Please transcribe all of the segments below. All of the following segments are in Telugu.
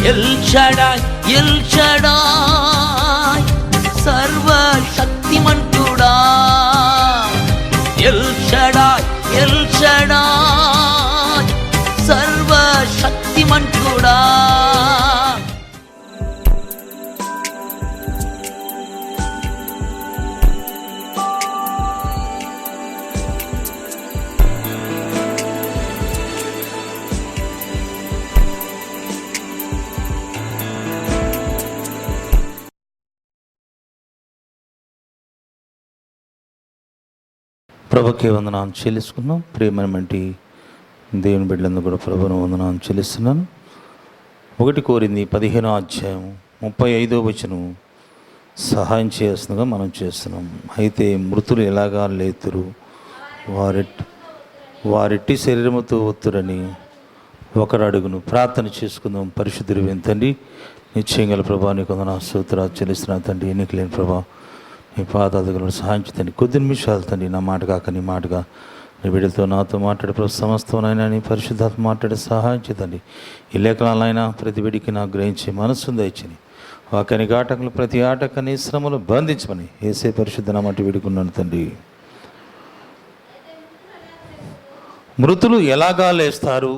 ఎల్ షడాయ్ ఎల్ షడాయ్ సర్వశక్తిమంతుడా, ఎల్ షడాయ్ ఎల్ షడాయ్ సర్వశక్తిమంతుడా. ప్రభుకే వందనాలు చెల్లించుకున్నాం. ప్రియమైనటువంటి దేవుని బిడ్డలందరూ కూడా ప్రభువును వందనాలు చెల్లిస్తున్నాను. 1 కొరింథీ 15వ అధ్యాయం 35వ వచనం సహాయం చేస్తుండగా మనం చేస్తున్నాం. అయితే మృతులు ఎలాగా లేతురు, వారెట్టి శరీరముతో ఒత్తురని ఒకరు అడుగును. ప్రార్థన చేసుకుందాం. పరిశుద్ధుడు తండ్రి, నిశ్చయం గల ప్రభా, నీకు వందనాలు స్తోత్రాలు చెల్లిస్తున్నా తండ్రి. ఎన్నిక లేని ప్రభా, నీ పాదాలను సహాయించి తండ్రి. కొద్ది నిమిషాలు తండ్రి, నా మాట కాక నీ మాటగా నీ బిడ్డలతో నాతో మాట్లాడే ప్రభు సమస్తమైనా నీ పరిశుద్ధాత్మ మాట్లాడే సహాయించి తండ్రి. ఈ లేఖనాలైనా ప్రతి బిడికి నాకు గ్రహించి మనస్సును దయచని వాకని ఆటకులు ప్రతి ఆటకని శ్రమలు బంధించమని ఏసే పరిశుద్ధ నామటి వేడుకున్నాను తండ్రి. మృతులు ఎలాగా లేస్తారు,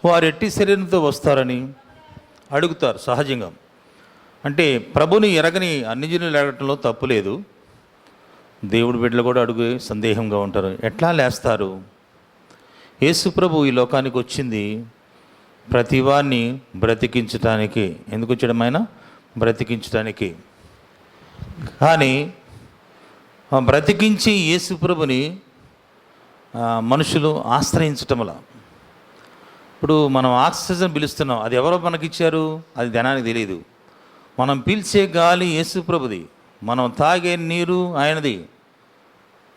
వారు ఎట్టి శరీరంతో వస్తారని అడుగుతారు సహజంగా. అంటే ప్రభుని ఎరగని అన్ని జనులు అడగటంలో తప్పు లేదు. దేవుడి బిడ్డలు కూడా అడుగే సందేహంగా ఉంటారు. ఎట్లా లేస్తారు? యేసు ప్రభు ఈ లోకానికి వచ్చింది ప్రతివాన్ని బ్రతికించటానికి. ఎందుకు వచ్చాడు ఆయన? బ్రతికించటానికి. కానీ బ్రతికించి యేసు ప్రభుని మనుషులు ఆశ్రయించటంలా. ఇప్పుడు మనం ఆక్సిజన్ పిలుస్తున్నాం, అది ఎవరో మనకిచ్చారు? అది జనానికి తెలియదు. మనం పీల్చే గాలి యేసు ప్రభుది, మనం తాగే నీరు ఆయనది,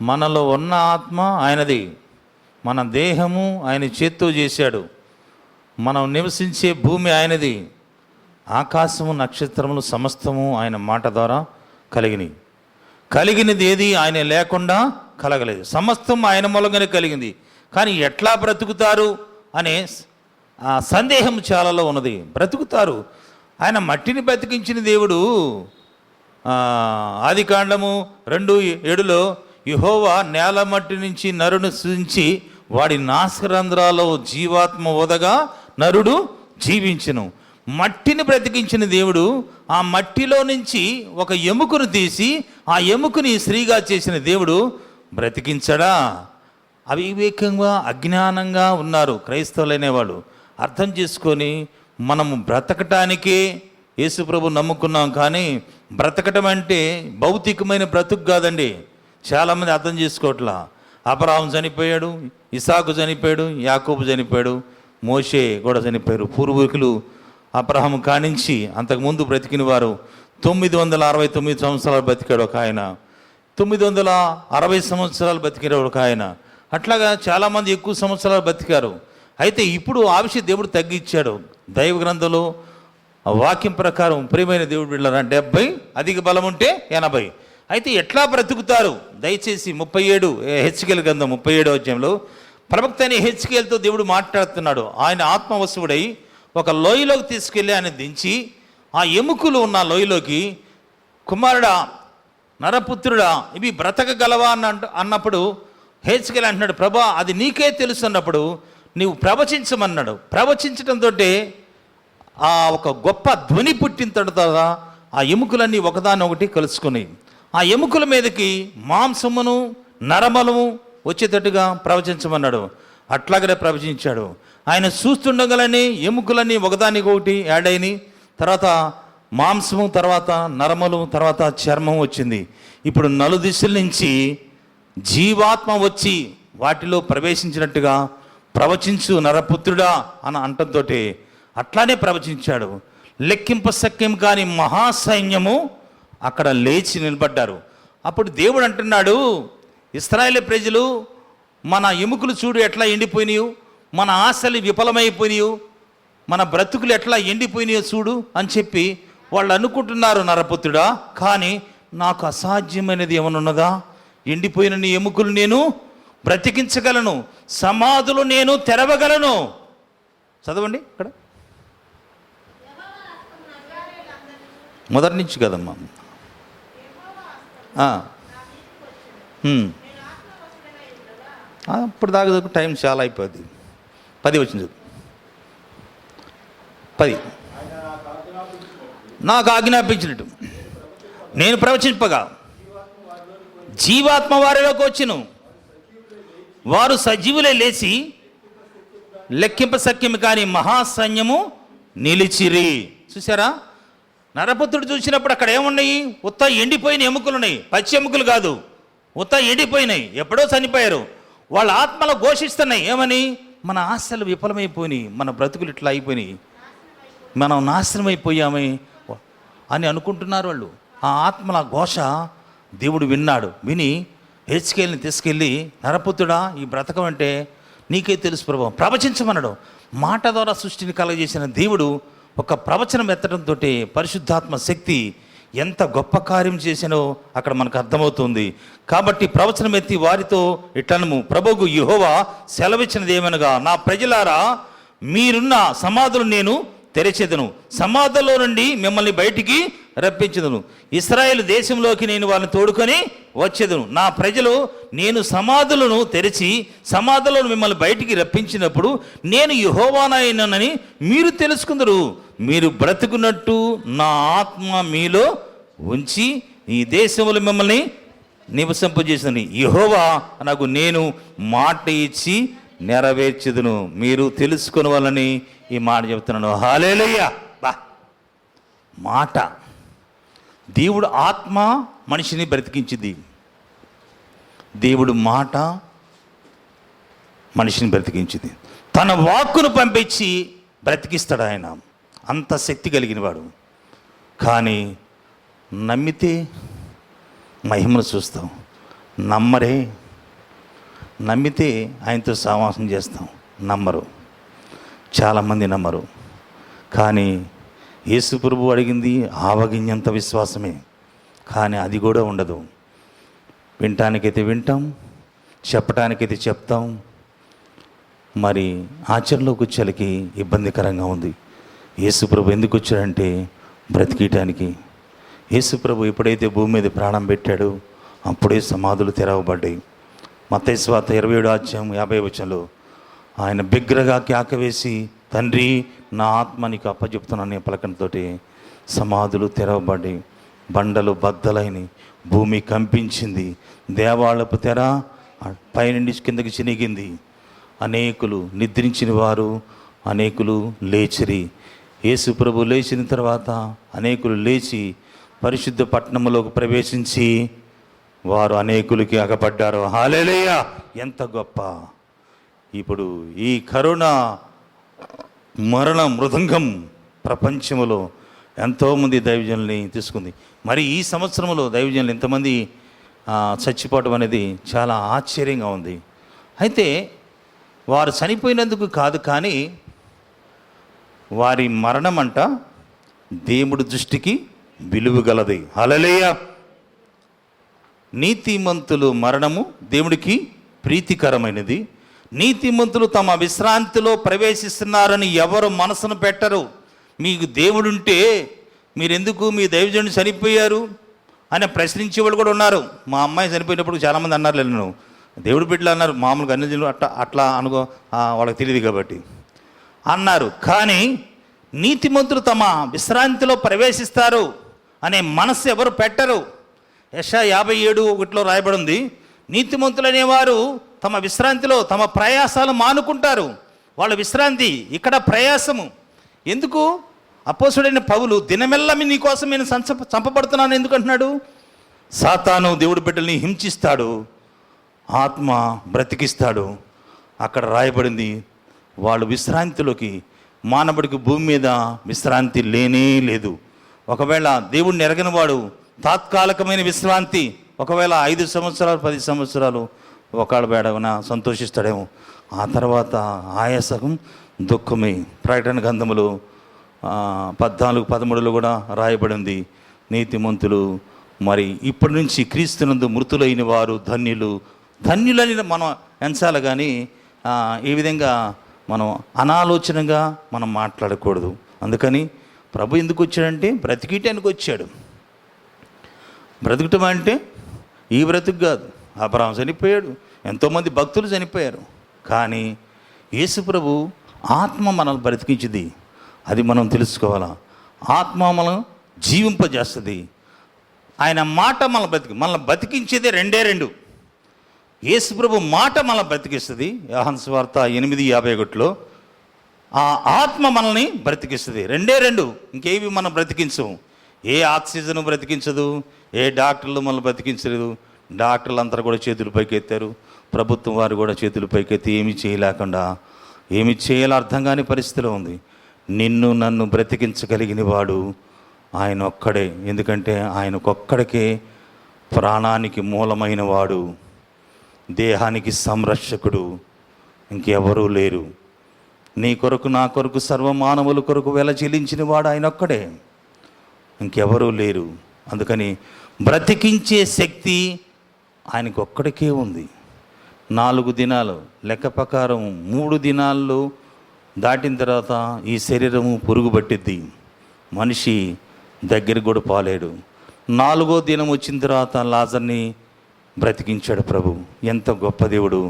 మనలో ఉన్న ఆత్మ ఆయనది, మన దేహము ఆయన చేత్తో చేశాడు, మనం నివసించే భూమి ఆయనది, ఆకాశము నక్షత్రములు సమస్తము ఆయన మాట ద్వారా కలిగినది ఏది ఆయన లేకుండా కలగలేదు. సమస్తం ఆయన మూలంగానే కలిగింది. కానీ ఎట్లా బ్రతుకుతారు అనే సందేహం చాలాలో ఉన్నది. బ్రతుకుతారు. ఆయన మట్టిని బ్రతికించిన దేవుడు. ఆదికాండము 2:7 యెహోవా నేల మట్టి నుంచి నరుని సృజించి వాడి నాసిరరంధ్రాల్లో జీవాత్మ ఓదగా నరుడు జీవించెను. మట్టిని బ్రతికించిన దేవుడు ఆ మట్టిలో నుంచి ఒక ఎముకను తీసి ఆ ఎముకని స్త్రీగా చేసిన దేవుడు బ్రతికించడా? అవివేకంగా అజ్ఞానంగా ఉన్నారు క్రైస్తవులైనవాళ్ళు. అర్థం చేసుకొని మనము బ్రతకటానికే యేసుప్రభు నమ్ముకున్నాం. కానీ బ్రతకటం అంటే భౌతికమైన బ్రతుకు కాదండి. చాలామంది అర్థం చేసుకోవట్లా. అబ్రహాము చనిపోయాడు, ఇసాకు చనిపోయాడు, యాకోబు చనిపోయాడు, మోషే కూడా చనిపోయారు. పూర్వీకులు అబ్రహాము కానించి అంతకుముందు బ్రతికిన వారు 969 సంవత్సరాలు బతికాడు ఒక ఆయన, 960 సంవత్సరాలు బతికిన ఒక ఆయన. అట్లాగా చాలామంది ఎక్కువ సంవత్సరాలు బతికారు. అయితే ఇప్పుడు ఆ విషయం దేవుడు తగ్గించాడు. దైవ గ్రంథంలో వాక్యం ప్రకారం ప్రియమైన దేవుడు బిడ్డలారా 70, అధిక బలం ఉంటే 80. అయితే ఎట్లా బ్రతుకుతారు? దయచేసి 37 హెచ్కేల్ గ్రంథం 37వ అధ్యాయంలో ప్రవక్త అయిన హెచ్కేల్తో దేవుడు మాట్లాడుతున్నాడు. ఆయన ఆత్మవశుడై ఒక లోయలోకి తీసుకెళ్ళి ఆయన దించి ఆ ఎముకలు ఉన్న లోయలోకి, కుమారుడా, నరపుత్రుడా, ఇవి బ్రతకగలవా అన్నప్పుడు హెచ్కేల్ అంటున్నాడు, ప్రభా అది నీకే తెలుసు అన్నప్పుడు నీవు ప్రవచించమన్నాడు. ప్రవచించడంతో ఆ ఒక గొప్ప ధ్వని పుట్టిన తర్వాత ఆ ఎముకలన్నీ ఒకదాన్ని ఒకటి కలుసుకుని ఆ ఎముకల మీదకి మాంసమును నరమలము వచ్చేటట్టుగా ప్రవచించమన్నాడు. అట్లాగనే ప్రవచించాడు. ఆయన చూస్తుండగలని ఎముకలన్నీ ఒకదానికి ఒకటి యాడ్ అయినాయి. తర్వాత మాంసము, తర్వాత నరమలు, తర్వాత చర్మం వచ్చింది. ఇప్పుడు నలుదిశల నుంచి జీవాత్మ వచ్చి వాటిలో ప్రవేశించినట్టుగా ప్రవచించు నరపుత్రుడా అని అంటంతో అట్లానే ప్రవచించాడు. లెక్కింపశక్యం కాని మహాసైన్యము అక్కడ లేచి నిలబడ్డారు. అప్పుడు దేవుడు అంటున్నాడు, ఇశ్రాయేలు ప్రజలు మన ఎముకలు చూడు ఎట్లా ఎండిపోయినాయో, మన ఆశలు విఫలమైపోయినాయో, మన బ్రతుకులు ఎట్లా ఎండిపోయినాయో చూడు అని చెప్పి వాళ్ళు అనుకుంటున్నారు నరపుత్రుడా. కానీ నాకు అసాధ్యమైనది ఏమనున్నదా? ఎండిపోయిన నీ ఎముకలు నేను బ్రతికించగలను, సమాధులు నేను తెరవగలను. చదవండి ఇక్కడ. మొదటి నుంచి కదమ్మా. ఇప్పుడు దాకా టైం చాలా అయిపోద్ది. 10 వచ్చింది. 10 నాకు ఆజ్ఞాపించినట్టు నేను ప్రవచింపగా జీవాత్మ వారిలోకి వచ్చును, వారు సజీవులే లేచి లెక్కింప సఖ్యము కాని మహాసైన్యము నిలిచిరి. చూసారా, నరపుత్రుడు చూసినప్పుడు అక్కడ ఏమున్నాయి? ఉత్త ఎండిపోయిన ఎముకలు ఉన్నాయి, పచ్చి ఎముకలు కాదు, ఉత్త ఎండిపోయినాయి, ఎప్పుడో చనిపోయారు. వాళ్ళ ఆత్మలు ఘోషిస్తున్నాయి ఏమని? మన ఆశలు విఫలమైపోయినాయి, మన బ్రతుకులు ఇట్లా అయిపోయినాయి, మనం నాశనం అయిపోయామే అని అనుకుంటున్నారు వాళ్ళు. ఆ ఆత్మల ఘోష దేవుడు విన్నాడు. విని హెచ్కేల్ని తీసుకెళ్ళి, నరపుత్రుడా ఈ బ్రతకం అంటే నీకే తెలుసు ప్రభు, ప్రవచించమనడు. మాట ద్వారా సృష్టిని కలగజేసిన దేవుడు ఒక ప్రవచనం ఎత్తడంతో పరిశుద్ధాత్మ శక్తి ఎంత గొప్ప కార్యం చేసినో అక్కడ మనకు అర్థమవుతుంది. కాబట్టి ప్రవచనం ఎత్తి వారితో ఇట్లనము, ప్రభువు యెహోవా సెలవిచ్చినది ఏమనగా, నా ప్రజలారా మీరున్న సమాధులు నేను తెరచెదను, సమాధుల్లో నుండి మిమ్మల్ని బయటికి రప్పించదును, ఇశ్రాయేలు దేశంలోకి నేను వాళ్ళని తోడుకొని వచ్చేదను. నా ప్రజలు నేను సమాధులను తెరిచి సమాధులను మిమ్మల్ని బయటికి రప్పించినప్పుడు నేను యెహోవానైనని మీరు తెలుసుకుందరు. మీరు బ్రతుకున్నట్టు నా ఆత్మ మీలో ఉంచి ఈ దేశంలో మిమ్మల్ని నివసింపజేసిన యెహోవా నాకు నేను మాట ఇచ్చి నెరవేర్చెదను, మీరు తెలుసుకుని వాళ్ళని ఈ మాట చెబుతున్నాను. హల్లెలూయా. బా మాట, దేవుడు ఆత్మ మనిషిని బ్రతికించింది, దేవుడు మాట మనిషిని బ్రతికించింది. తన వాక్కును పంపించి బ్రతికిస్తాడు ఆయన, అంత శక్తి కలిగిన వాడు. కానీ నమ్మితే మహిమను చూస్తాం, నమ్మరే. నమ్మితే ఆయనతో సహవాసం చేస్తాం, నమ్మరు. చాలామంది నమ్మరు. కానీ యేసు ప్రభువు అడిగింది ఆవగింజంత విశ్వాసమే, కానీ అది కూడా ఉండదు. వినటానికైతే వింటాం, చెప్పటానికైతే చెప్తాం, మరి ఆచరణలోకి వచ్చేకి ఇబ్బందికరంగా ఉంది. యేసు ప్రభు ఎందుకు వచ్చాడంటే బ్రతికియటానికి. యేసు ప్రభు ఎప్పుడైతే భూమి మీద ప్రాణం పెట్టాడో అప్పుడే సమాధులు తెరవబడ్డాయి. మత్తయి సువార్త 27:50 ఆయన బిగ్గరగా కేక వేసి, తండ్రి నా ఆత్మ నీకు అప్పచెప్తున్నాను పలకంతో సమాధులు తెరవబడి బండలు బద్దలైన, భూమి కంపించింది, దేవాలయపు తెర పైనుండి కిందకి చినిగింది. అనేకులు నిద్రించిన వారు అనేకులు లేచిరి. యేసు ప్రభు లేచిన తర్వాత అనేకులు లేచి పరిశుద్ధ పట్టణంలోకి ప్రవేశించి వారు అనేకులకి అగపడ్డారు. హల్లెలూయా. ఎంత గొప్ప! ఇప్పుడు ఈ కరోనా మరణ మృదంగం ప్రపంచంలో ఎంతోమంది దైవజనుల్ని తీసుకుంది. మరి ఈ సంవత్సరంలో దైవజనులు ఎంతమంది చచ్చిపోవడం అనేది చాలా ఆశ్చర్యంగా ఉంది. అయితే వారు చనిపోయినందుకు కాదు, కానీ వారి మరణం అంట దేవుడి దృష్టికి విలువగలది. హల్లెలూయా. నీతిమంతులు మరణము దేవుడికి ప్రీతికరమైనది. నీతిమంతులు తమ విశ్రాంతిలో ప్రవేశిస్తున్నారని ఎవరు మనసును పెట్టరు. మీకు దేవుడుంటే మీరెందుకు మీ దైవజనుడు చనిపోయారు అని ప్రశ్నించేవాళ్ళు కూడా ఉన్నారు. మా అమ్మాయి చనిపోయినప్పుడు చాలామంది అన్నారు, నేను దేవుడు బిడ్డలు అన్నారు, మామూలుగా అన్ని జనులు అట్లా అనుకో, వాళ్ళకి తెలియదు కాబట్టి అన్నారు. కానీ నీతిమంతులు తమ విశ్రాంతిలో ప్రవేశిస్తారు అనే మనస్సు ఎవరు పెట్టరు. యెషయా 57:1 రాయబడి ఉంది, నీతిమంతులు అనేవారు తమ విశ్రాంతిలో తమ ప్రయాసాలు మానుకుంటారు. వాళ్ళ విశ్రాంతి ఇక్కడ ప్రయాసము. ఎందుకు? అపోస్తుడైన పౌలు దినమెల్లా నీ కోసం నేను చంపబడుతున్నాను ఎందుకు అంటున్నాడు? సాతాను దేవుడి బిడ్డల్ని హింసిస్తాడు, ఆత్మ బ్రతికిస్తాడు. అక్కడ రాయబడింది వాళ్ళు విశ్రాంతిలోకి, మానవుడికి భూమి మీద విశ్రాంతి లేనే లేదు. ఒకవేళ దేవుడిని ఎరగని వాడు తాత్కాలికమైన విశ్రాంతి, ఒకవేళ 5 సంవత్సరాలు 10 సంవత్సరాలు ఒకళ్ళ బేడవన సంతోషిస్తాడేమో, ఆ తర్వాత ఆయాసకం దుఃఖమే. ప్రకటన గ్రంథములు 14:13 కూడా రాయబడింది, నీతిమంతులు మరి ఇప్పటి నుంచి క్రీస్తునందు మృతులైన వారు ధన్యులు. ధన్యులని మనం ఎంచాలి, కానీ ఈ విధంగా మనం అనాలోచనగా మనం మాట్లాడకూడదు. అందుకని ప్రభు ఎందుకు వచ్చాడంటే బ్రతికిటానికి వచ్చాడు. బ్రతకటం అంటే ఈ బ్రతుకు కాదు. అబ్రహాం చనిపోయాడు, ఎంతోమంది భక్తులు చనిపోయారు. కానీ యేసు ప్రభు ఆత్మ మనల్ని బ్రతికించింది, అది మనం తెలుసుకోవాలా. ఆత్మ మనం జీవింపజేస్తుంది. ఆయన మాట మనల్ని బతికించేదే రెండు. యేసు ప్రభు మాట మనల్ని బ్రతికిస్తుంది. యోహాను సువార్త 8:51లో ఆ ఆత్మ మనల్ని బ్రతికిస్తుంది. రెండు. ఇంకేవి మనం బ్రతికించము. ఏ ఆక్సిజన్ బ్రతికించదు, ఏ డాక్టర్లు మనల్ని బ్రతికించలేదు. డాక్టర్లు అంతా కూడా చేతులు పైకెత్తారు, ప్రభుత్వం వారు కూడా చేతులు పైకెత్తి ఏమీ చేయలేకుండా, ఏమి చేయాలో అర్థం కాని పరిస్థితిలో ఉంది. నిన్ను నన్ను బ్రతికించగలిగిన వాడు ఆయన ఒక్కడే. ఎందుకంటే ఆయనకొక్కడికే ప్రాణానికి మూలమైన వాడు, దేహానికి సంరక్షకుడు, ఇంకెవరూ లేరు. నీ కొరకు నా కొరకు సర్వమానవుల కొరకు వెల చెల్లించిన వాడు ఆయన ఒక్కడే, ఇంకెవరూ లేరు. అందుకని బ్రతికించే శక్తి ఆయనకు ఒక్కడికే ఉంది. 4 దినాలు లెక్క ప్రకారం 3 దినాల్లో దాటిన తర్వాత ఈ శరీరము పురుగు పట్టిద్ది, మనిషి దగ్గరికి కూడా పోలేడు. 4వ దినం వచ్చిన తర్వాత లాజర్ని బ్రతికించాడు ప్రభు. ఎంత గొప్ప దేవుడు!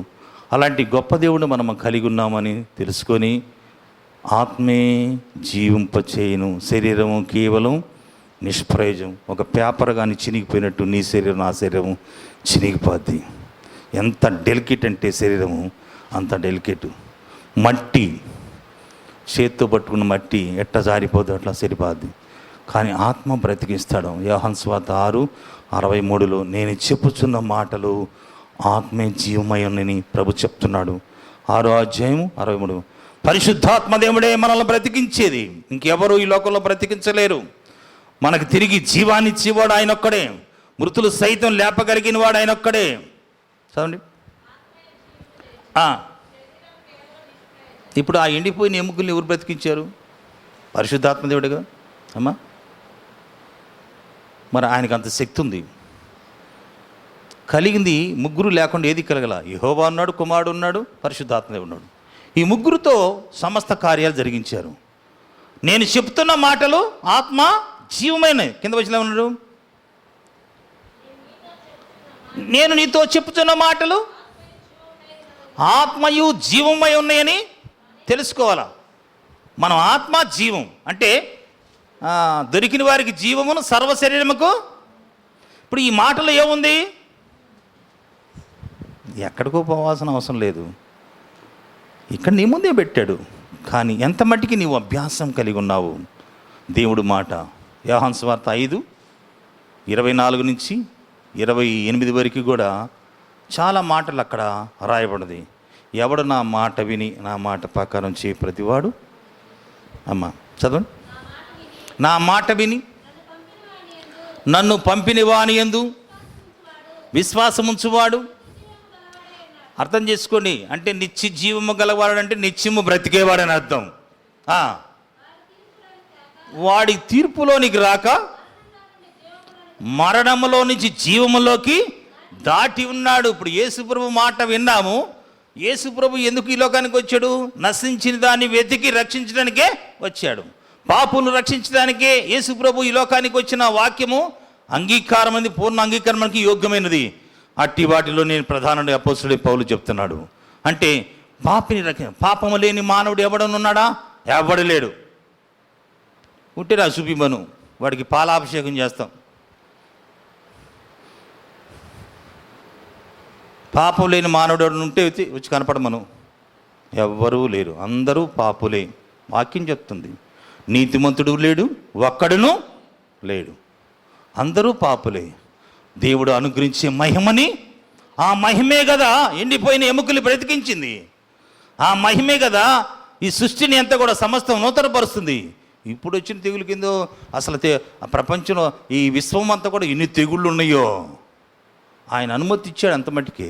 అలాంటి గొప్ప దేవుడు మనం కలిగి ఉన్నామని తెలుసుకొని, ఆత్మే జీవింపచేయును, శరీరము కేవలం నిష్ప్రయోజనం. ఒక పేపర్ కానీ చినిగిపోయినట్టు నీ శరీరం నా శరీరం చినిగిపోద్ది. ఎంత డెలికేట్ అంటే శరీరము అంత డెలికేట్. మట్టి, చేత్తో పట్టుకున్న మట్టి ఎట్ట జారిపోద్దు అట్లా సరిపోద్ది. కానీ ఆత్మ బ్రతికిస్తాడు. యోహాను సువార్త 6:63లో నేను చెప్పుచున్న మాటలు ఆత్మే జీవమై ఉన్నని ప్రభు చెప్తున్నాడు. 6:63. పరిశుద్ధాత్మ దేవుడే మనల్ని బ్రతికించేది, ఇంకెవరు ఈ లోకంలో బ్రతికించలేరు. మనకు తిరిగి జీవాన్ని ఇచ్చేవాడు ఆయన ఒక్కడే, మృతులు సైతం లేపగలిగిన వాడు ఆయన ఒక్కడే. చదవండి. ఇప్పుడు ఆ ఎండిపోయిన ఎముకల్ని ఎవరు బ్రతికించారు? పరిశుద్ధాత్మ దేవుడుగా అమ్మా. మరి ఆయనకు అంత శక్తి ఉంది. కలిగింది ముగ్గురు లేకుండా ఏది కలగల. యెహోవా ఉన్నాడు, కుమారుడు ఉన్నాడు, పరిశుద్ధాత్మ ఉన్నాడు. ఈ ముగ్గురుతో సమస్త కార్యాలు జరిగించారు. నేను చెప్తున్న మాటలు ఆత్మ జీవమైన, కింద వచ్చిన ఉన్నాడు, నేను నీతో చెప్తున్న మాటలు ఆత్మయు జీవమై ఉన్నాయని తెలుసుకోవాలా. మనం ఆత్మ జీవం అంటే దొరికిన వారికి జీవమును సర్వ శరీరముకు. ఇప్పుడు ఈ మాటలో ఏముంది? ఎక్కడికో పోవాల్సిన అవసరం లేదు, ఇక్కడ నీ ముందే పెట్టాడు. కానీ ఎంత మట్టికి నీవు అభ్యాసం కలిగి ఉన్నావు దేవుడు మాట. యోహాను సువార్త 5:24 నుంచి 28 వరకు కూడా చాలా మాటలు అక్కడ రాయబడింది. ఎవడు నా మాట విని నా మాట ప్రకారం చేయ ప్రతివాడు, అమ్మ చదవండి, నా మాట విని నన్ను పంపిన వాని యందు విశ్వాసముంచువాడు. అర్థం చేసుకోండి, అంటే నిత్య జీవము గలవాడు అంటే నిత్యము బ్రతికేవాడని అర్థం. వాడి తీర్పులోనికి రాక మరణములో నుంచి జీవములోకి దాటి ఉన్నాడు. ఇప్పుడు యేసుప్రభు మాట విన్నాము. యేసుప్రభు ఎందుకు ఈ లోకానికి వచ్చాడు? నశించిన దాన్ని వెతికి రక్షించడానికే వచ్చాడు. పాపులను రక్షించడానికే యేసుప్రభు ఈ లోకానికి వచ్చిన వాక్యము అంగీకారం అనేది పూర్ణ అంగీకారానికి యోగ్యమైనది. అట్టి వాటిలో నేను ప్రధానుడి అపోస్తలుడు పౌలు చెప్తున్నాడు. అంటే పాపము లేని మానవుడు ఎవడనున్నాడా? ఎవడు లేడు. ఉంటేరా చూపిమను, వాడికి పాలాభిషేకం చేస్తాం. పాపం లేని మానవుడు ఉంటే వచ్చి కనపడమను. ఎవ్వరూ లేరు, అందరూ పాపులే. వాక్యం చెప్తుంది, నీతిమంతుడు లేడు, ఒక్కడును లేడు, అందరూ పాపులే. దేవుడు అనుగ్రహించే మహిమని, ఆ మహిమే కదా ఎండిపోయిన ఎముకలు బ్రతికించింది. ఆ మహిమే కదా ఈ సృష్టిని అంతా కూడా సమస్తం నూతనపరుస్తుంది. ఇప్పుడు వచ్చిన తెగులు కింద అసలు ప్రపంచంలో ఈ విశ్వం అంతా కూడా ఎన్ని తెగుళ్ళు ఉన్నాయో ఆయన అనుమతి ఇచ్చాడు. అంత మట్టికి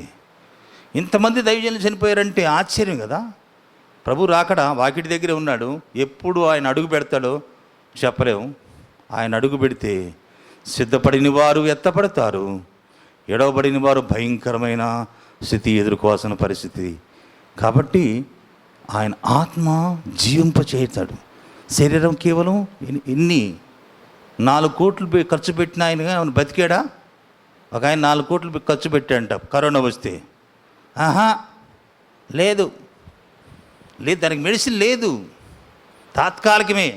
ఇంతమంది దైవజనులు చనిపోయారంటే ఆశ్చర్యం కదా. ప్రభు రాకడ వాకిటి దగ్గరే ఉన్నాడు. ఎప్పుడు ఆయన అడుగు పెడతాడో చెప్పలేము. ఆయన అడుగు పెడితే సిద్ధపడిన వారు ఎత్తపడతారు, ఎడవబడిన వారు భయంకరమైన స్థితి ఎదుర్కోవాల్సిన పరిస్థితి. కాబట్టి ఆయన ఆత్మ జీవింపచేస్తాడు. శరీరం కేవలం ఎన్ని 4 కోట్లు ఖర్చు పెట్టిన ఆయన బతికాడా? ఒక ఆయన 4 కోట్లు ఖర్చు పెట్టాడంట కరోనా వస్తే. లేదు, దానికి మెడిసిన్ లేదు, తాత్కాలికమే.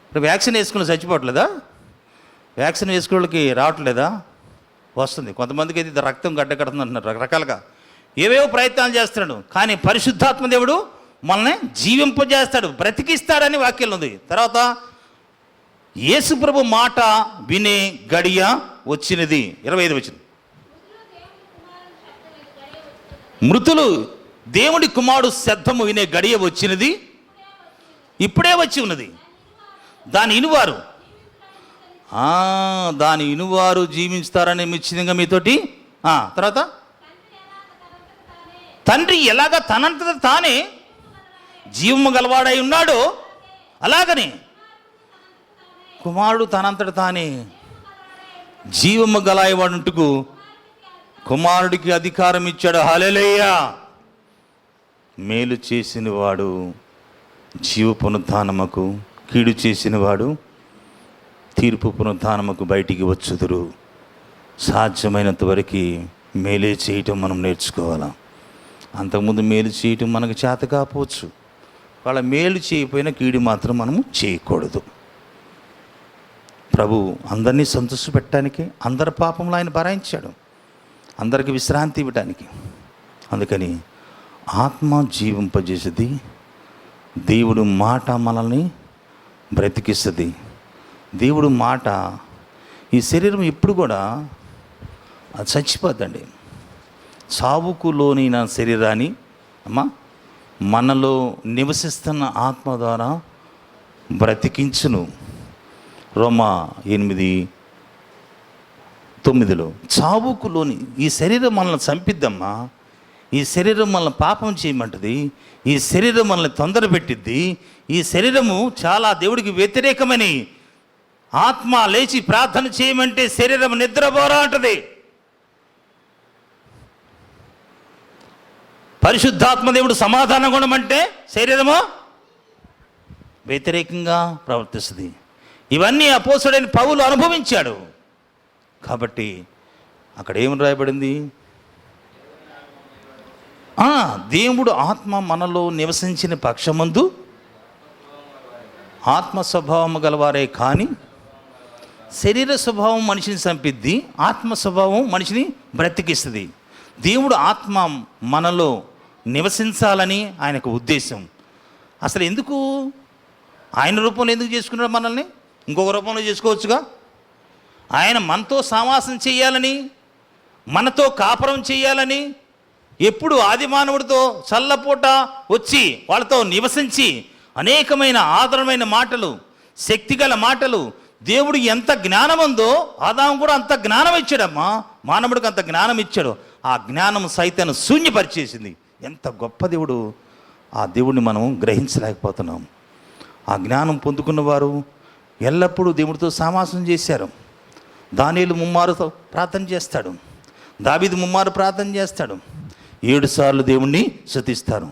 ఇప్పుడు వ్యాక్సిన్ వేసుకుని చచ్చిపోవట్లేదా? వ్యాక్సిన్ వేసుకునే వాళ్ళకి రావట్లేదా? వస్తుంది. కొంతమందికి అయితే రక్తం గడ్డకడుతుంది అంటున్నారు, రకరకాలుగా ఏవేవో ప్రయత్నాలు చేస్తున్నాడు. కానీ పరిశుద్ధాత్మ దేవుడు మనల్ని జీవింపజేస్తాడు, బ్రతికిస్తాడని వాక్యం ఉంది. తర్వాత యేసు ప్రభు మాట వినే గడియ వచ్చినది. 25 వచ్చింది. మృతులు దేవుడి కుమారుడు శబ్దము వినే గడియ వచ్చినది, ఇప్పుడే వచ్చి ఉన్నది. దాని ఇనువారు జీవిస్తారని నిశ్చితంగా మీతోటి. తర్వాత తండ్రి ఎలాగ తనంతట తానే జీవము గలవాడై ఉన్నాడో అలాగని కుమారుడు తనంతట తానే జీవము గలవాడుంటకు కుమారుడికి అధికారం ఇచ్చాడు. హల్లెలూయా. మేలు చేసిన వాడు జీవ పునరుద్ధానముకు, కీడు చేసిన వాడు తీర్పు పునరుద్ధానముకు బయటికి వచ్చుదురు. సాధ్యమైనంత వరకు మేలే చేయటం మనం నేర్చుకోవాలి. అంతకుముందు మేలు చేయటం మనకు చేత కాకపోవచ్చు. వాళ్ళ మేలు చేయకపోయినా కీడు మాత్రం మనము చేయకూడదు. ప్రభు అందరినీ సంతోషపెట్టడానికి, అందరి పాపంలో ఆయన భరాయించాడు, అందరికి విశ్రాంతి ఇవ్వడానికి. అందుకని ఆత్మ జీవింపజేసేది, దేవుడు మాట మనల్ని బ్రతికిస్తుంది. దేవుడు మాట, ఈ శరీరం ఎప్పుడు కూడా అది చచ్చిపోద్దండి. సావుకు లోనైన శరీరాన్ని మనలో నివసిస్తున్న ఆత్మ ద్వారా బ్రతికించును. రోమా 8:9 చావుకు లోని ఈ శరీరం మనల్ని చంపిద్దమ్మా, ఈ శరీరం మనల్ని పాపం చేయమంటది, ఈ శరీరం మనల్ని తొందర పెట్టిద్ది, ఈ శరీరము చాలా దేవుడికి వ్యతిరేకమని ఆత్మ లేచి ప్రార్థన చేయమంటే శరీరం నిద్రపోరా అంటది. పరిశుద్ధాత్మ దేవుడు సమాధానం కొనమంటే శరీరము వ్యతిరేకంగా ప్రవర్తిస్తుంది. ఇవన్నీ అపోస్తలుడైన పౌలు అనుభవించాడు. కాబట్టి అక్కడ ఏమి రాయబడింది? దేవుడు ఆత్మ మనలో నివసించిన పక్షమందు ఆత్మ స్వభావం గలవారే కానీ శరీర స్వభావం మనిషిని చంపిద్ది, ఆత్మ స్వభావం మనిషిని బ్రతికిస్తుంది. దేవుడు ఆత్మ మనలో నివసించాలని ఆయనకు ఉద్దేశం. అసలు ఎందుకు ఆయన రూపంలో ఎందుకు చేసుకున్నాడు? మనల్ని ఇంకొక రూపంలో చేసుకోవచ్చుగా. ఆయన మనతో సావాసం చేయాలని, మనతో కాపురం చేయాలని, ఎప్పుడు ఆది మానవుడితో చల్లపూట వచ్చి వాళ్ళతో నివసించి అనేకమైన ఆదరమైన మాటలు, శక్తిగల మాటలు, దేవుడు ఎంత జ్ఞానం ఉందో ఆదాము కూడా అంత జ్ఞానం ఇచ్చాడమ్మా. మానవుడికి అంత జ్ఞానం ఇచ్చాడు. ఆ జ్ఞానం సైతాన్ని శూన్యపరిచేసింది. ఎంత గొప్ప దేవుడు! ఆ దేవుడిని మనం గ్రహించలేకపోతున్నాం. ఆ జ్ఞానం పొందుకున్నవారు ఎల్లప్పుడూ దేవుడితో సావాసం చేశారు. దానియేలు 3 మారు ప్రార్థన చేస్తాడు, దావీదు 3 మారు ప్రార్థన చేస్తాడు, 7 సార్లు దేవుణ్ణి స్తుతిస్తారు.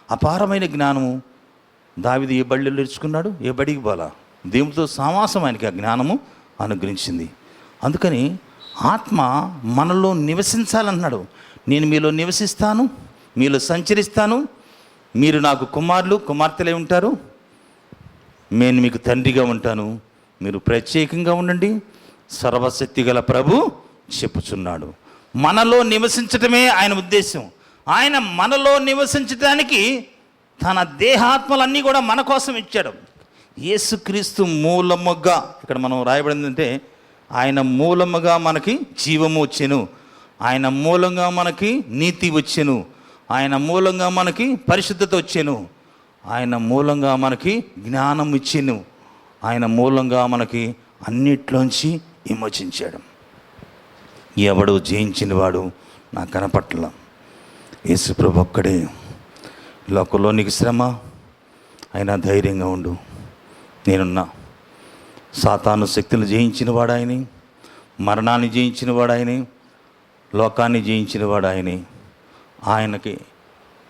అపారమైన జ్ఞానము. దావీదు ఏ బడిలో నేర్చుకున్నాడు? ఏ బడికి పోలా. దేవుడితో సావాసం ఆయనకి ఆ జ్ఞానము అనుగ్రహించింది. అందుకని ఆత్మ మనలో నివసించాలన్నాడు. నేను మీలో నివసిస్తాను, మీలో సంచరిస్తాను, మీరు నాకు కుమారులు కుమార్తెలే ఉంటారు, నేను మీకు తండ్రిగా ఉంటాను, మీరు ప్రత్యేకంగా ఉండండి, సర్వశక్తి గల ప్రభు చెప్పుచున్నాడు. మనలో నివసించటమే ఆయన ఉద్దేశం. ఆయన మనలో నివసించటానికి తన దేహాత్మలన్నీ కూడా మన కోసం ఇచ్చాడు. యేసుక్రీస్తు మూలముగా ఇక్కడ మనం రాయబడిందంటే ఆయన మూలముగా మనకి జీవము వచ్చెను, ఆయన మూలంగా మనకి నీతి వచ్చెను, ఆయన మూలంగా మనకి పరిశుద్ధత వచ్చెను, ఆయన మూలంగా మనకి జ్ఞానం ఇచ్చెను, ఆయన మూలంగా మనకి అన్నిట్లోంచి విమోచించాడు. ఎవడు జయించిన వాడు నాకు కనపట్ల. యేసుప్రభు ఒక్కడే. లోకంలో నీకు శ్రమ అయినా ధైర్యంగా ఉండు, నేనున్నా. సాతాను శక్తులు జయించిన వాడు ఆయనే, మరణాన్ని జయించిన వాడు ఆయనే, లోకాన్ని జయించిన వాడు ఆయనే. ఆయనకి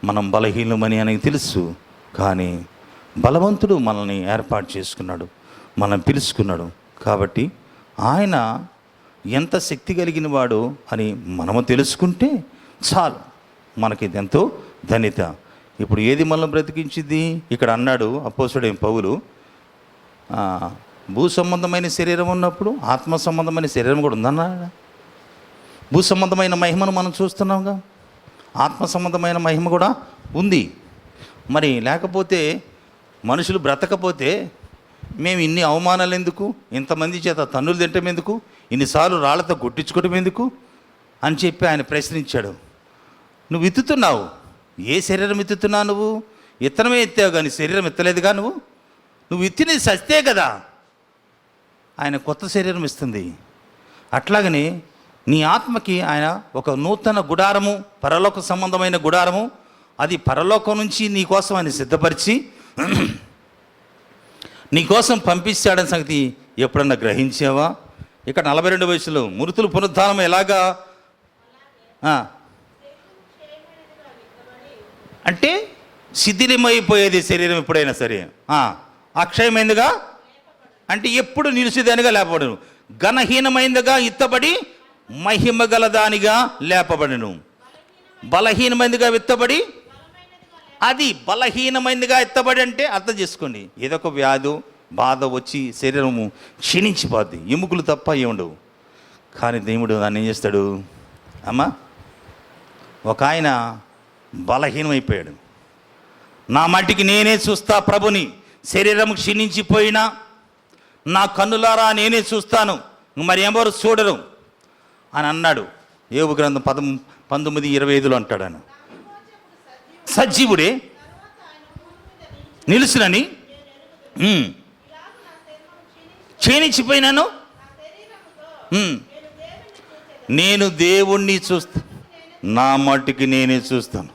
మనం బలహీనమని ఆయనకి తెలుసు, కానీ బలవంతుడు, మనల్ని ఏర్పాటు చేసుకున్నాడు, మనం పిలుచుకున్నాడు. కాబట్టి ఆయన ఎంత శక్తి కలిగిన వాడు అని మనము తెలుసుకుంటే చాలు, మనకి ఇది ఎంతో ధన్యత. ఇప్పుడు ఏది మనల్ని బ్రతికించింది? ఇక్కడ అన్నాడు అపోస్తలుడైన పౌలు, భూ సంబంధమైన శరీరం ఉన్నప్పుడు ఆత్మ సంబంధమైన శరీరం కూడా ఉందన్నాడు. భూ సంబంధమైన మహిమను మనం చూస్తున్నాంగా, ఆత్మ సంబంధమైన మహిమ కూడా ఉంది. మరి లేకపోతే మనుషులు బ్రతకపోతే మేము ఇన్ని అవమానాలు ఎందుకు, ఇంతమంది చేత తన్నులు తింటం ఎందుకు, ఇన్నిసార్లు రాళ్లతో కొట్టించుకోవడం ఎందుకు అని చెప్పి ఆయన ప్రశ్నించాడు. నువ్వు విత్తుతున్నావు, ఏ శరీరం విత్తుతున్నావు? నువ్వు ఇత్తనమే ఎత్తావు కానీ శరీరం ఎత్తలేదుగా. నువ్వు విత్తినది సస్తే కదా, ఆయన కొత్త శరీరం ఇస్తుంది. అట్లాగనే నీ ఆత్మకి ఆయన ఒక నూతన గుడారము, పరలోక సంబంధమైన గుడారము, అది పరలోకం నుంచి నీ కోసం ఆయన సిద్ధపరిచి నీ కోసం పంపిస్తాడని సంగతి ఎప్పుడన్నా గ్రహించావా? ఇక్కడ 42 వయసులో మృతులు పునరుద్ధానం ఎలాగా అంటే శిథిలమైపోయేది శరీరం ఎప్పుడైనా సరే, అక్షయమైందిగా అంటే ఎప్పుడు నిలిచిదానిగా లేపబడను, ఘనహీనమైందిగా ఇత్తబడి మహిమ గలదానిగా లేపబడను. బలహీనమైందిగా విత్తబడి, అది బలహీనమైందిగా ఎత్తబడి అంటే అర్థం చేసుకోండి, ఏదో ఒక వ్యాధి బాధ వచ్చి శరీరము క్షీణించిపోద్ది, ఎముకలు తప్ప ఏముండవు. కానీ దేవుడు దాన్ని ఏం చేస్తాడు? అమ్మా, ఒక ఆయన బలహీనమైపోయాడు, నా మట్టికి నేనే చూస్తా ప్రభుని, శరీరం క్షీణించిపోయినా నా కన్నులారా నేనే చూస్తాను, మరి ఎవరు చూడరు అని అన్నాడు. యోబు గ్రంథం 19:25 అంటాడు ఆయన, సజీవుడే నిలుసునని క్షీణించిపోయినాను, నేను దేవుణ్ణి చూస్తా, నా మట్టుకి నేనే చూస్తాను,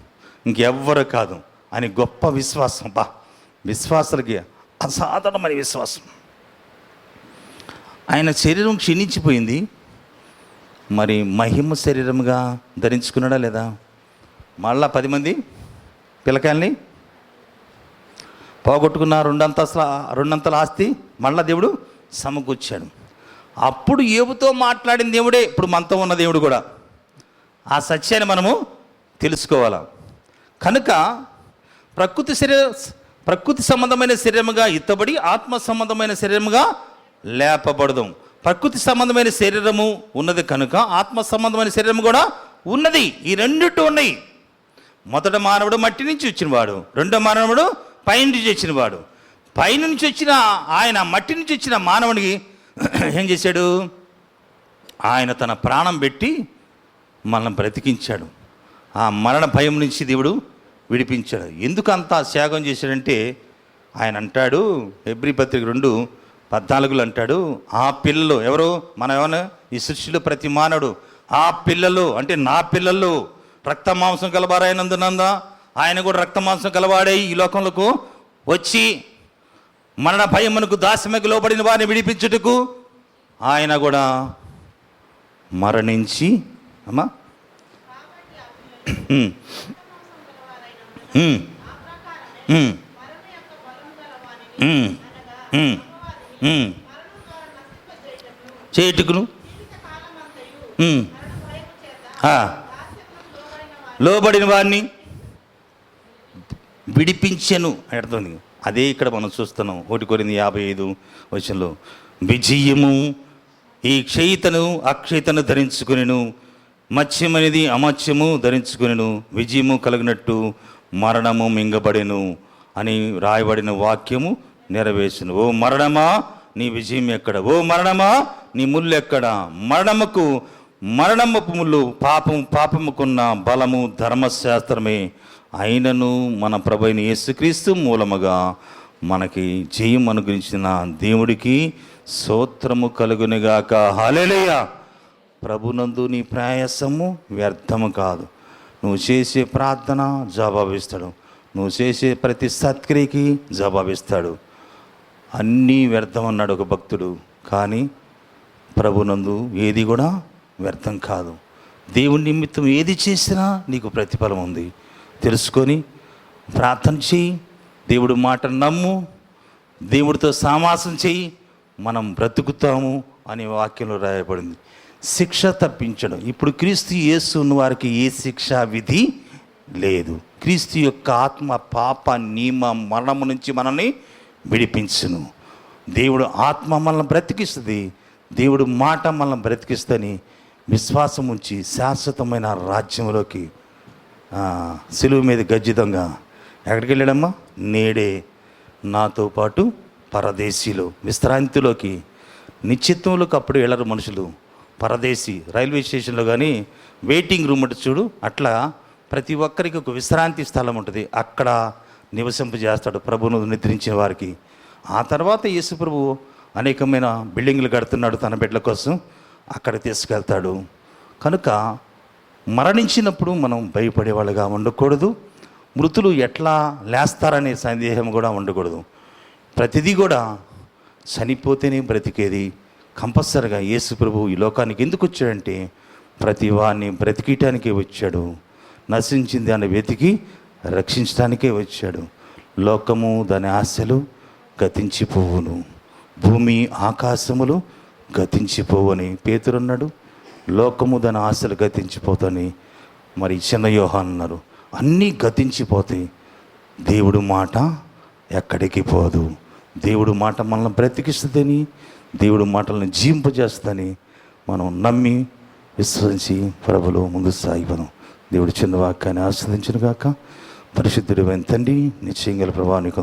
ఇంకెవ్వరు కాదు అని గొప్ప విశ్వాసం. విశ్వాసాలకి అసాధారణమైన విశ్వాసం. ఆయన శరీరం క్షీణించిపోయింది, మరి మహిమ శరీరంగా ధరించుకున్నాడా లేదా? మళ్ళా 10 మంది పిల్లకాయల్ని పోగొట్టుకున్న 2 అంతల ఆస్తి మళ్ళా దేవుడు సమకూర్చాడు. అప్పుడు యోబుతో మాట్లాడిన దేవుడే ఇప్పుడు మనతో ఉన్న దేవుడు కూడా. ఆ సత్యాన్ని మనము తెలుసుకోవాలా. కనుక ప్రకృతి సంబంధమైన శరీరముగా ఇత్తబడి ఆత్మ సంబంధమైన శరీరముగా లేపబడదాం. ప్రకృతి సంబంధమైన శరీరము ఉన్నది కనుక ఆత్మ సంబంధమైన శరీరము కూడా ఉన్నది. ఈ రెండిటి ఉన్నాయి. మొదట మానవుడు మట్టి నుంచి వచ్చినవాడు, రెండో మానవుడు పైనుంచి వచ్చినవాడు. పైనుంచి వచ్చిన ఆయన మట్టి నుంచి వచ్చిన మానవునికి ఏం చేశాడు? ఆయన తన ప్రాణం పెట్టి మనల్ని బ్రతికించాడు. ఆ మరణ భయం నుంచి దేవుడు విడిపించాడు. ఎందుకు అంత త్యాగం చేశాడంటే ఆయన అంటాడు, హెబ్రీ పత్రిక 2:14 అంటాడు, ఆ పిల్లలు ఎవరు? మన ఏమన్నా ఈ సృష్టిలో ప్రతి మానవుడు ఆ పిల్లలు అంటే నా పిల్లలు రక్త మాంసం కలవారైనందునందా ఆయన కూడా రక్త మాంసం కలవాడై ఈ లోకంలోకి వచ్చి మరణ భయమునకు దాస్యముకు లోబడిన వారిని విడిపించుటకు ఆయన కూడా మరణించి అమ్మా చేటుకును లోబడిన వారిని విడిపించెను అర్థం. అదే ఇక్కడ మనం చూస్తున్నాం 1 కొరింథీ 55 విజయము ఈ క్షయితను అక్షయితను ధరించుకునేను, మత్స్యమనేది అమత్స్యము ధరించుకునేను, విజయము కలిగినట్టు మరణము మింగబడెను అని రాయబడిన వాక్యము నెరవేర్చును. ఓ మరణమా నీ విజయం ఎక్కడ? ఓ మరణమా నీ ముళ్ళు ఎక్కడ? మరణమపు ముళ్ళు పాపముకున్న బలము ధర్మశాస్త్రమే, అయినను మన ప్రభువైన యేసుక్రీస్తు మూలముగా మనకి జయం అనుగ్రహించిన దేవుడికి స్తోత్రము కలుగునుగాక. హల్లెలూయా. ప్రభునందు నీ ప్రయాసము వ్యర్థము కాదు. నువ్వు చేసే ప్రార్థన జవాబిస్తాడు, నువ్వు చేసే ప్రతి సత్క్రియకి జవాబిస్తాడు. అన్నీ వ్యర్థం అన్నాడు ఒక భక్తుడు, కానీ ప్రభునందు ఏది కూడా వ్యర్థం కాదు. దేవుని నిమిత్తం ఏది చేసినా నీకు ప్రతిఫలం ఉంది. తెలుసుకొని ప్రార్థన చేయి, దేవుడు మాట నమ్ము, దేవుడితో సావాసం చెయ్యి, మనం బ్రతుకుతాము అనే వాక్యంలో రాయబడింది. శిక్ష తప్పించడం. ఇప్పుడు క్రీస్తు యేసు ఉన్న వారికి ఏ శిక్షా విధి లేదు. క్రీస్తు యొక్క ఆత్మ పాప నియమ మరణము నుంచి మనల్ని విడిపించును. దేవుడు ఆత్మ మనల్ని బ్రతికిస్తుంది, దేవుడు మాట మనల్ని బ్రతికిస్తుందని విశ్వాసం ఉంచి శాశ్వతమైన రాజ్యంలోకి సిలువ మీద గర్జితంగా ఎక్కడికి వెళ్ళాడమ్మా? నేడే నాతో పాటు పరదేశీలో విశ్రాంతిలోకి, నిశ్చిత్వంలోకి అప్పుడు వెళ్ళరు మనుషులు. పరదేశీ రైల్వే స్టేషన్లో కానీ వెయిటింగ్ రూమ్ అంటే చూడు, అట్లా ప్రతి ఒక్కరికి ఒక విశ్రాంతి స్థలం ఉంటుంది, అక్కడ నివసింపజేస్తాడు ప్రభువును నిద్రించిన వారికి. ఆ తర్వాత యేసు ప్రభు అనేకమైన బిల్డింగ్లు కడుతున్నాడు తన బిడ్డల కోసం, అక్కడ తీసుకెళ్తాడు. కనుక మరణించినప్పుడు మనం భయపడేవాళ్ళుగా ఉండకూడదు. మృతులు ఎట్లా లేస్తారనే సందేహం కూడా ఉండకూడదు. ప్రతిదీ కూడా చనిపోతేనే బ్రతికేది. కంపల్సరిగా యేసు ప్రభు ఈ లోకానికి ఎందుకు వచ్చాడంటే ప్రతి వాడిని బ్రతికియటానికే వచ్చాడు. నశించింది అని వెతికి రక్షించడానికే వచ్చాడు. లోకము దాని ఆశలు గతించిపోవును, భూమి ఆకాశములు గతించిపోవని పేతురున్నాడు. లోకము దాని ఆశలు గతించిపోతాని మరి చిన్న యోహాను అన్నారు. అన్నీ గతించిపోతాయి, దేవుడు మాట ఎక్కడికి పోదు. దేవుడు మాట మనల్ని బ్రతికిస్తుందని, దేవుడు మాటలను జీవింపజేస్తుందని మనం నమ్మి విశ్వసించి ప్రభులో ముందు సాగిపోదాం. దేవుడు చిన్న వాక్యాన్ని ఆస్వాదించును గాక. పరిశుద్ధుడైన తండ్రి, నిశ్చయం గల ప్రభావానికి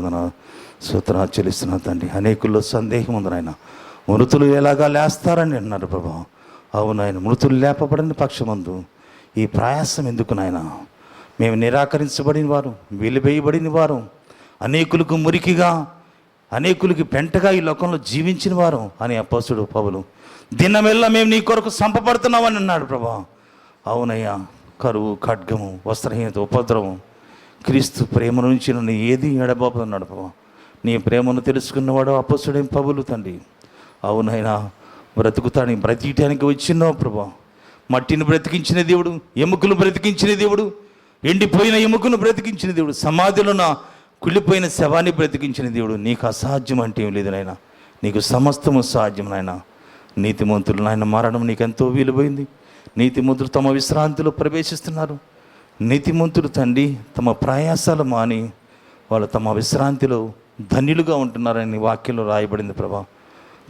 స్తోత్రాలు చెల్లిస్తున్నా తండ్రి. అనేకుల్లో సందేహం ఉంది నాయన, మృతులు ఎలాగా లేస్తారని అన్నారు ప్రభా. అవును ఆయన, మృతులు లేపబడిన పక్షమందు ఈ ప్రయాసం ఎందుకు నాయన? మేము నిరాకరించబడిన వారు, వెలివేయబడిన వారు, అనేకులకు మురికిగా, అనేకులకి పెంటగా ఈ లోకంలో జీవించిన వారు అని అపోస్తుడు పౌలు దినమెల్లా మేము నీ కొరకు సంపబడుతున్నామని అన్నాడు ప్రభా. అవునయ్యా, కరువు, ఖడ్గము, వస్త్రహీనత, ఉపద్రవం, క్రీస్తు ప్రేమ నుంచి నన్ను ఏది ఎడబాపుతున్నాడు ప్రభా. నీ ప్రేమను తెలుసుకున్నవాడు అపోస్తుడైన పౌలు తండ్రి. అవునైనా బ్రతుకుతానికి బ్రతికటానికి వచ్చినావు ప్రభా. మట్టిని బ్రతికించిన దేవుడు, ఎముకలు బ్రతికించిన దేవుడు, ఎండిపోయిన ఎముకను బ్రతికించిన దేవుడు, సమాధిలో నా కుళ్ళిపోయిన శవాన్ని బ్రతికించిన దేవుడు. నీకు అసాధ్యం అంటే ఏం లేదు నాయన, నీకు సమస్తము సాధ్యం నాయన. నీతిమంతులు నాయన మరణం నీకెంతో విలువైంది. నీతిమంతులు తమ విశ్రాంతిలో ప్రవేశిస్తున్నారు. నీతిమంతులు తండ్రి తమ ప్రయాసాలు మాని వాళ్ళు తమ విశ్రాంతిలో ధన్యులుగా ఉంటున్నారని వాక్యంలో రాయబడింది ప్రభా.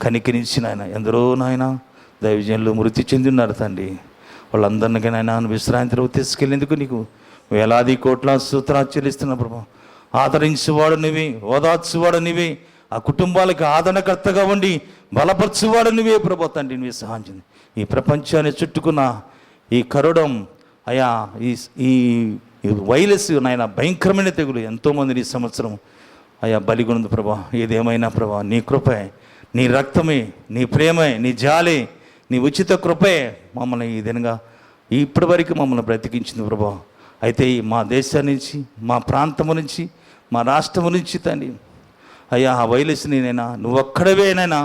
కనికరించి నాయన ఎందరో నాయన దైవజనులు మృతి చెంది ఉన్నారు తండ్రి. వాళ్ళందరికీ నాయన విశ్రాంతిలో తీసుకెళ్ళేందుకు నీకు వేలాది కోట్ల స్తోత్రాలు చెల్లిస్తున్నా ప్రభా. ఆదరించేవాడు నువ్వే, ఓదార్చువాడు నువ్వే, ఆ కుటుంబాలకు ఆదరణకర్తగా ఉండి బలపరచువాడు నువ్వే ప్రభా తండ్రి. నువ్వే సహాయం. ఈ ప్రపంచాన్ని చుట్టుకున్న ఈ కరుడం అయా, ఈ వైరస్ నాయన భయంకరమైన తెగులు ఎంతోమంది ఈ సంవత్సరం అయా బలిగొంది ప్రభా. ఏదేమైనా ప్రభా నీ కృపే, నీ రక్తమే, నీ ప్రేమే, నీ జాలే, నీ ఉచిత కృపే మమ్మల్ని ఈ దినంగా ఇప్పటి వరకు మమ్మల్ని బ్రతికించింది ప్రభా. అయితే మా దేశం నుంచి, మా ప్రాంతము నుంచి, మా రాష్ట్రము నుంచి తండ్రి అయ్యా ఆ వైరస్ని నైనా నువ్వు ఒక్కడవేనైనా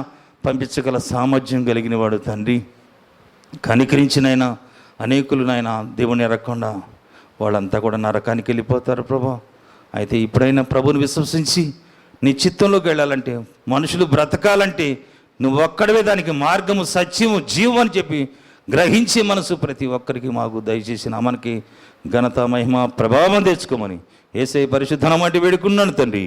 పంపించగల సామర్థ్యం కలిగిన వాడు తండ్రి. కనికరించినైనా అనేకులు నాయన దేవుని ఎరగకుండా వాళ్ళంతా కూడా నరకానికి వెళ్ళిపోతారు ప్రభా. అయితే ఇప్పుడైనా ప్రభుని విశ్వసించి నీ చిత్తంలోకి వెళ్ళాలంటే, మనుషులు బ్రతకాలంటే నువ్వు ఒక్కడవే దానికి మార్గము, సత్యము, జీవం అని చెప్పి గ్రహించే మనసు ప్రతి ఒక్కరికి మాకు దయచేసి నామానికి ఘనత, మహిమ, ప్రభావం తెచ్చుకోమని యేసయ్య పరిశుద్ధ నామమున వేడుకున్నాను తండ్రి.